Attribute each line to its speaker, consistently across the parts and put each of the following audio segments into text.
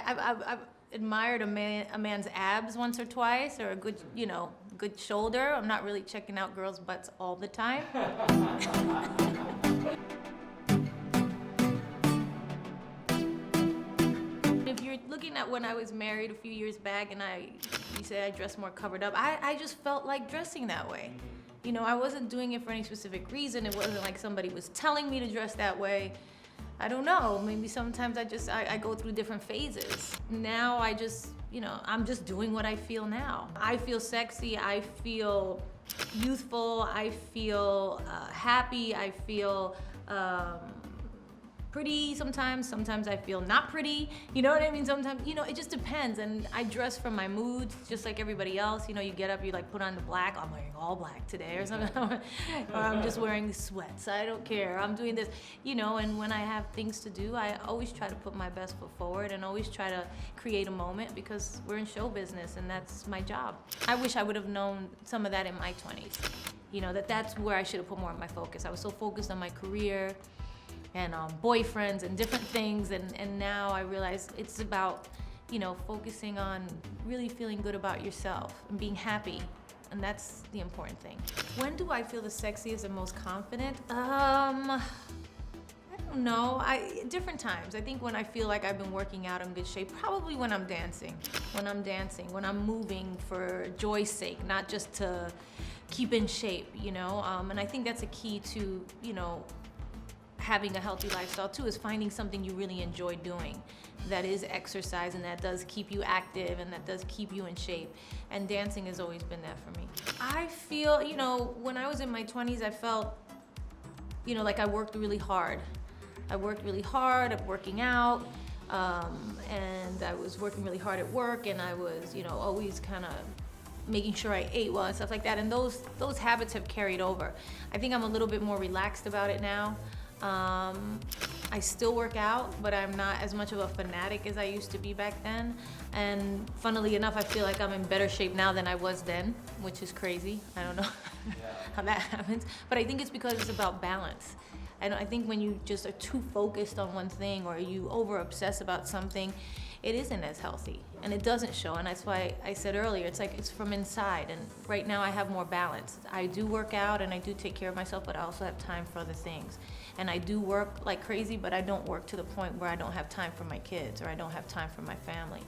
Speaker 1: I've admired a man's abs once or twice, or a good, good shoulder. I'm not really checking out girls' butts all the time. If you're looking at when I was married a few years back and you say I dressed more covered up, I just felt like dressing that way. I wasn't doing it for any specific reason. It wasn't like somebody was telling me to dress that way. I don't know, maybe sometimes I go through different phases. Now I'm just doing what I feel now. I feel sexy, I feel youthful, I feel happy, I feel pretty sometimes I feel not pretty, you know what I mean? Sometimes, it just depends, and I dress for my mood, just like everybody else. You get up, you put on the black, I'm wearing all black today or something, or I'm just wearing sweats, I don't care, I'm doing this, and when I have things to do, I always try to put my best foot forward and always try to create a moment, because we're in show business and that's my job. I wish I would have known some of that in my 20s, that's where I should have put more of my focus. I was so focused on my career and boyfriends and different things, and now I realize it's about, focusing on really feeling good about yourself and being happy, and that's the important thing. When do I feel the sexiest and most confident? I don't know, different times. I think when I feel like I've been working out in good shape, probably when I'm dancing, when I'm moving for joy's sake, not just to keep in shape, and I think that's a key to, having a healthy lifestyle too, is finding something you really enjoy doing that is exercise and that does keep you active and that does keep you in shape, and dancing has always been that for me. I feel, when I was in my 20s, I felt, like I worked really hard. I worked really hard at working out, and I was working really hard at work, and I was, always kind of making sure I ate well and stuff like that, and those habits have carried over. I think I'm a little bit more relaxed about it now. I still work out, but I'm not as much of a fanatic as I used to be back then. And funnily enough, I feel like I'm in better shape now than I was then, which is crazy. I don't know how that happens. But I think it's because it's about balance. And I think when you just are too focused on one thing, or you over-obsess about something, it isn't as healthy, and it doesn't show. And that's why I said earlier, it's like it's from inside. And right now I have more balance. I do work out and I do take care of myself, but I also have time for other things. And I do work like crazy, but I don't work to the point where I don't have time for my kids, or I don't have time for my family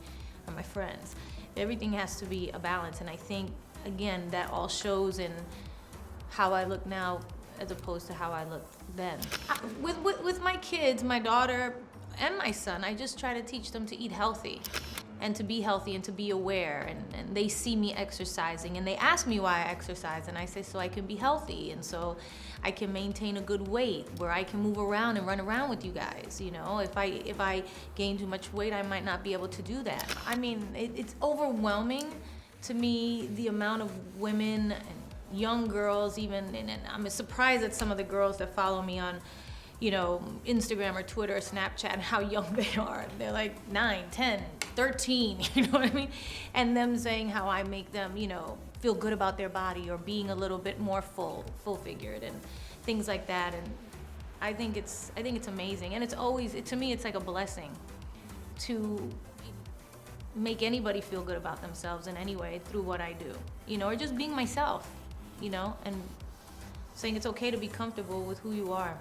Speaker 1: or my friends. Everything has to be a balance. And I think, again, that all shows in how I look now as opposed to how I looked then. With my kids, my daughter and my son, I just try to teach them to eat healthy and to be healthy and to be aware, and they see me exercising and they ask me why I exercise, and I say so I can be healthy and so I can maintain a good weight where I can move around and run around with you guys. If I gain too much weight, I might not be able to do that. I mean, it's overwhelming to me, the amount of women and young girls even, and I'm surprised at some of the girls that follow me on Instagram or Twitter or Snapchat, and how young they are. They're like 9, 10, 13, you know what I mean? And them saying how I make them, feel good about their body, or being a little bit more full-figured and things like that. And I think it's amazing. And it's always, to me, it's like a blessing to make anybody feel good about themselves in any way through what I do, or just being myself, and saying it's okay to be comfortable with who you are.